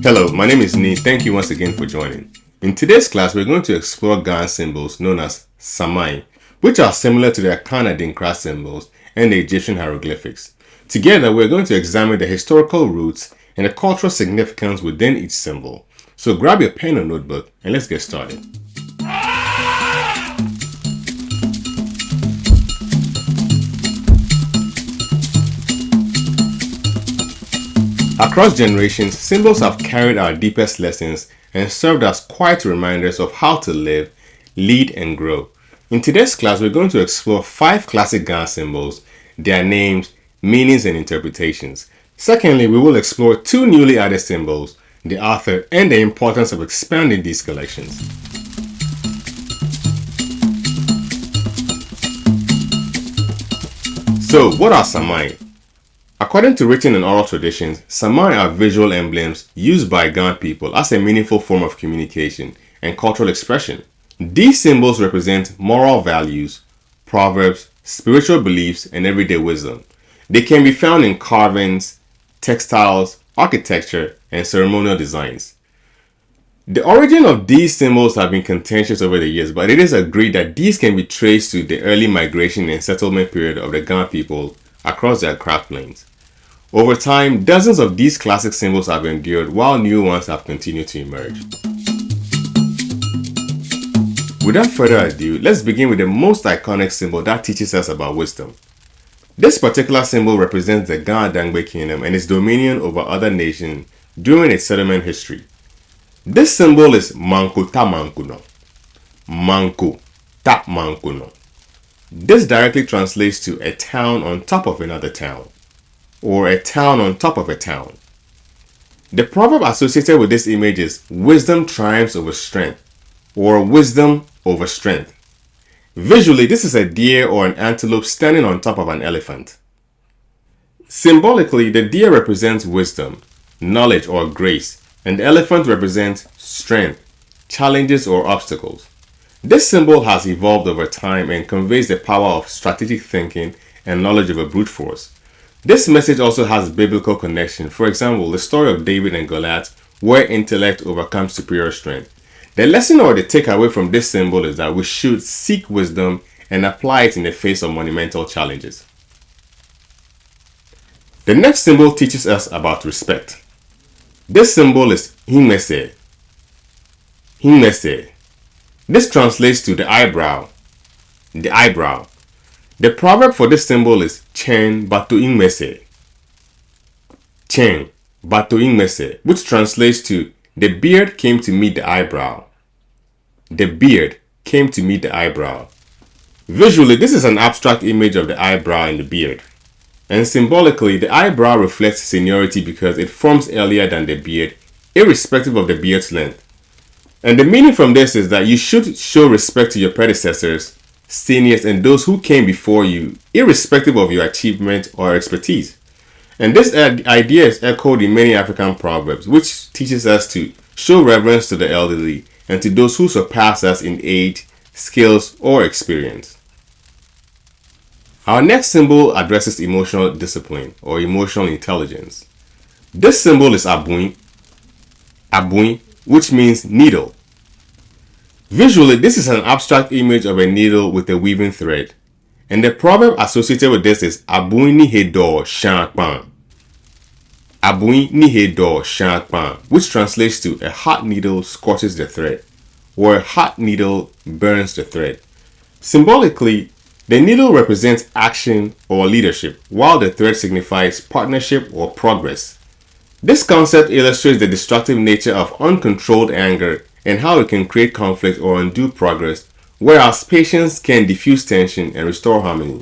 Hello, my name is Nee. Thank you once again for joining. In today's class, we're going to explore Ga symbols known as Samai, which are similar to the Adinkra symbols and the Egyptian hieroglyphics. Together, we're going to examine the historical roots and the cultural significance within each symbol. So grab your pen or notebook and let's get started. Across generations, symbols have carried our deepest lessons and served as quiet reminders of how to live, lead, and grow. In today's class, we're going to explore 5 classic Ga symbols, their names, meanings, and interpretations. Secondly, we will explore 2 newly added symbols, the author, and the importance of expanding these collections. So, what are Samai? According to written and oral traditions, Samai are visual emblems used by Ga people as a meaningful form of communication and cultural expression. These symbols represent moral values, proverbs, spiritual beliefs, and everyday wisdom. They can be found in carvings, textiles, architecture, and ceremonial designs. The origin of these symbols have been contentious over the years, but it is agreed that these can be traced to the early migration and settlement period of the Ga people across the Accra Plains. Over time, dozens of these classic symbols have endured while new ones have continued to emerge. Without further ado, let's begin with the most iconic symbol that teaches us about wisdom. This particular symbol represents the Ga-Adangbe kingdom and its dominion over other nations during its settlement history. This symbol is Manku Ta Mankuno. Manku Ta Mankuno. This directly translates to a town on top of another town, or a town on top of a town. The proverb associated with this image is wisdom triumphs over strength, or wisdom over strength. Visually, this is a deer or an antelope standing on top of an elephant. Symbolically, the deer represents wisdom, knowledge, or grace, and the elephant represents strength, challenges, or obstacles. This symbol has evolved over time and conveys the power of strategic thinking and knowledge over brute force. This message also has biblical connection. For example, the story of David and Goliath, where intellect overcomes superior strength. The lesson or the takeaway from this symbol is that we should seek wisdom and apply it in the face of monumental challenges. The next symbol teaches us about respect. This symbol is Himese. Himese. This translates to the eyebrow. The eyebrow. The proverb for this symbol is Chen Batu Ingmese. Chen Batu Ingmese, which translates to the beard came to meet the eyebrow. The beard came to meet the eyebrow. Visually, this is an abstract image of the eyebrow and the beard. And symbolically, the eyebrow reflects seniority because it forms earlier than the beard, irrespective of the beard's length. And the meaning from this is that you should show respect to your predecessors, seniors, and those who came before you, irrespective of your achievement or expertise. And this idea is echoed in many African proverbs, which teaches us to show reverence to the elderly and to those who surpass us in age, skills, or experience. Our next symbol addresses emotional discipline or emotional intelligence. This symbol is Abuin, which means needle. Visually, this is an abstract image of a needle with a weaving thread, and the proverb associated with this is Abuin ni hedo shankpan. Abuin ni hedo shankpan, which translates to a hot needle scorches the thread, or a hot needle burns the thread. Symbolically, the needle represents action or leadership, while the thread signifies partnership or progress. This concept illustrates the destructive nature of uncontrolled anger and how it can create conflict or undo progress, whereas patience can diffuse tension and restore harmony.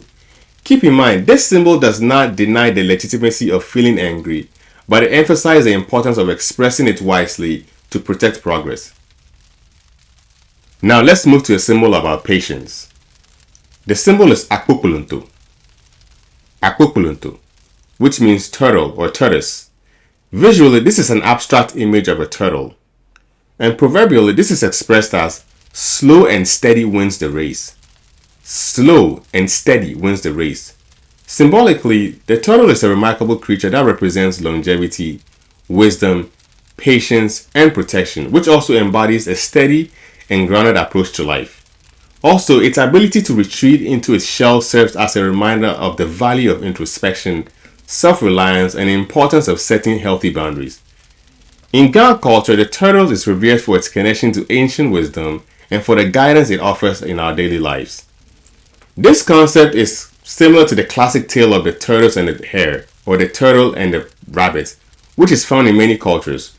Keep in mind, this symbol does not deny the legitimacy of feeling angry, but it emphasizes the importance of expressing it wisely to protect progress. Now let's move to a symbol about patience. The symbol is Akpupuluntu. Akpupuluntu, which means turtle or tortoise. Visually, this is an abstract image of a turtle. And proverbially, this is expressed as slow and steady wins the race. Slow and steady wins the race. Symbolically, the turtle is a remarkable creature that represents longevity, wisdom, patience, and protection, which also embodies a steady and grounded approach to life. Also, its ability to retreat into its shell serves as a reminder of the value of introspection, self-reliance, and the importance of setting healthy boundaries. In Ga culture, the turtle is revered for its connection to ancient wisdom and for the guidance it offers in our daily lives. This concept is similar to the classic tale of the tortoise and the hare, or the turtle and the rabbit, which is found in many cultures.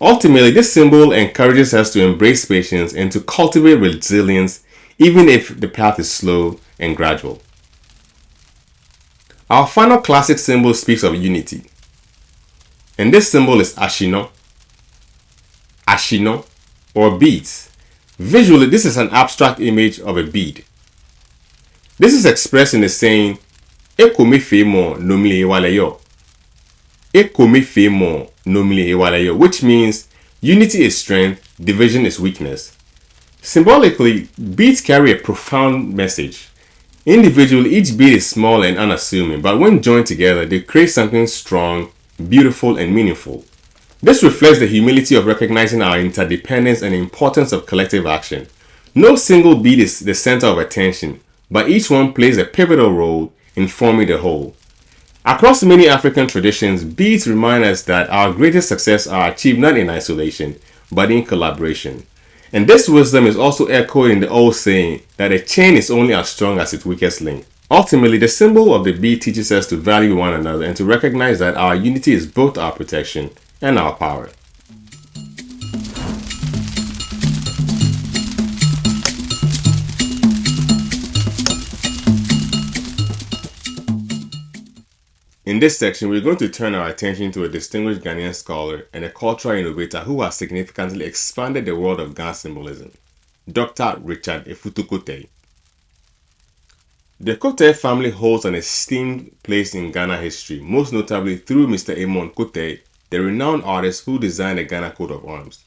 Ultimately, this symbol encourages us to embrace patience and to cultivate resilience even if the path is slow and gradual. Our final classic symbol speaks of unity, and this symbol is Ashino, or beads. Visually, this is an abstract image of a bead. This is expressed in the saying, Ekome femo nomile ewaleyo. Ekome femo nomile ewaleyo, which means unity is strength, division is weakness. Symbolically, beads carry a profound message. Individually, each bead is small and unassuming, but when joined together, they create something strong, beautiful, and meaningful. This reflects the humility of recognizing our interdependence and the importance of collective action. No single bead is the center of attention, but each one plays a pivotal role in forming the whole. Across many African traditions, beads remind us that our greatest success are achieved not in isolation, but in collaboration. And this wisdom is also echoed in the old saying that a chain is only as strong as its weakest link. Ultimately, the symbol of the bead teaches us to value one another and to recognize that our unity is both our protection and our power. In this section, we're going to turn our attention to a distinguished Ghanaian scholar and a cultural innovator who has significantly expanded the world of Ga symbolism, Dr. Richard Afutu Kotei. The Kotei family holds an esteemed place in Ghana history, most notably through Mr. Amon Kotei, the renowned artist who designed the Ghana coat of arms.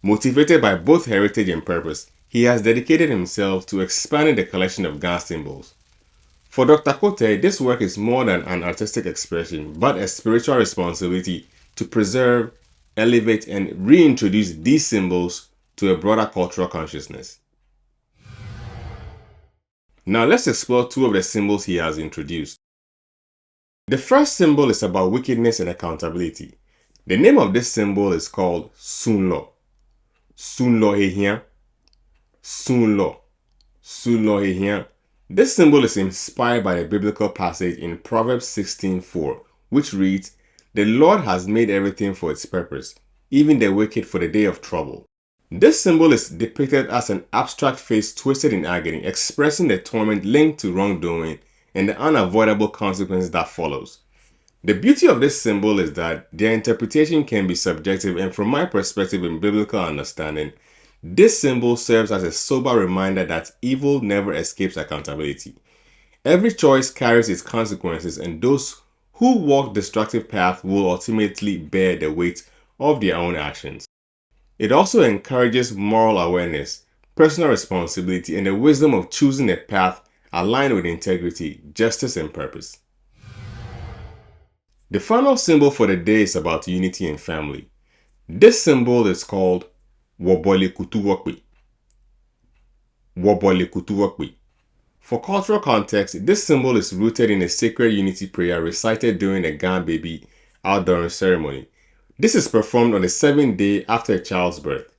Motivated by both heritage and purpose, he has dedicated himself to expanding the collection of Ga symbols. For Dr. Kotei, this work is more than an artistic expression, but a spiritual responsibility to preserve, elevate, and reintroduce these symbols to a broader cultural consciousness. Now let's explore two of the symbols he has introduced. The first symbol is about wickedness and accountability. The name of this symbol is called Sunlo. Sunlo Hehia. Sunlo. Sunlo Hehia. This symbol is inspired by a biblical passage in Proverbs 16:4, which reads, "The Lord has made everything for its purpose, even the wicked for the day of trouble." This symbol is depicted as an abstract face twisted in agony, expressing the torment linked to wrongdoing and the unavoidable consequences that follows. The beauty of this symbol is that their interpretation can be subjective, and from my perspective in biblical understanding, this symbol serves as a sober reminder that evil never escapes accountability. Every choice carries its consequences, and those who walk destructive paths will ultimately bear the weight of their own actions. It also encourages moral awareness, personal responsibility, and the wisdom of choosing a path aligned with integrity, justice, and purpose. The final symbol for the day is about unity and family. This symbol is called Wobole Kutuwokwe. Wobole Kutuwokwe. For cultural context, this symbol is rooted in a sacred unity prayer recited during a Ga baby outdooring ceremony. This is performed on the 7th day after a child's birth.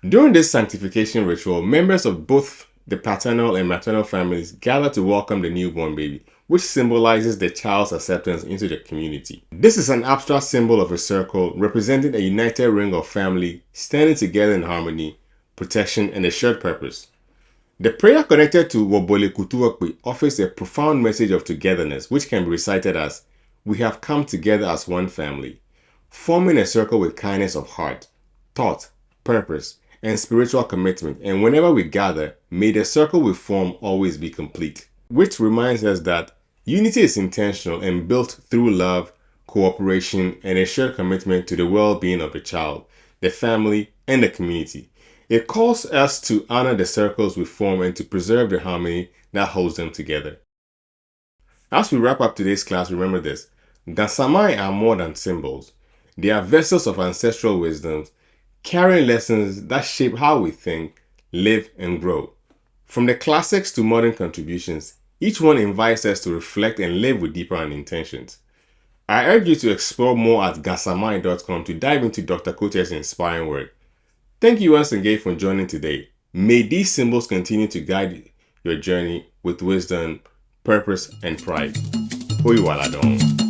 During this sanctification ritual, members of both the paternal and maternal families gather to welcome the newborn baby, which symbolizes the child's acceptance into the community. This is an abstract symbol of a circle representing a united ring of family standing together in harmony, protection, and a shared purpose. The prayer connected to Wobole Kutuwokwe offers a profound message of togetherness, which can be recited as, "We have come together as one family, forming a circle with kindness of heart, thought, purpose, and spiritual commitment, and whenever we gather, may the circle we form always be complete." Which reminds us that unity is intentional and built through love, cooperation, and a shared commitment to the well-being of the child, the family, and the community. It calls us to honor the circles we form and to preserve the harmony that holds them together. As we wrap up today's class, remember this: Ga Samai are more than symbols. They are vessels of ancestral wisdom, carrying lessons that shape how we think, live, and grow. From the classics to modern contributions, each one invites us to reflect and live with deeper intentions. I urge you to explore more at gasamai.com to dive into Dr. Kotei's inspiring work. Thank you once again for joining today. May these symbols continue to guide your journey with wisdom, purpose, and pride. Hui waladong.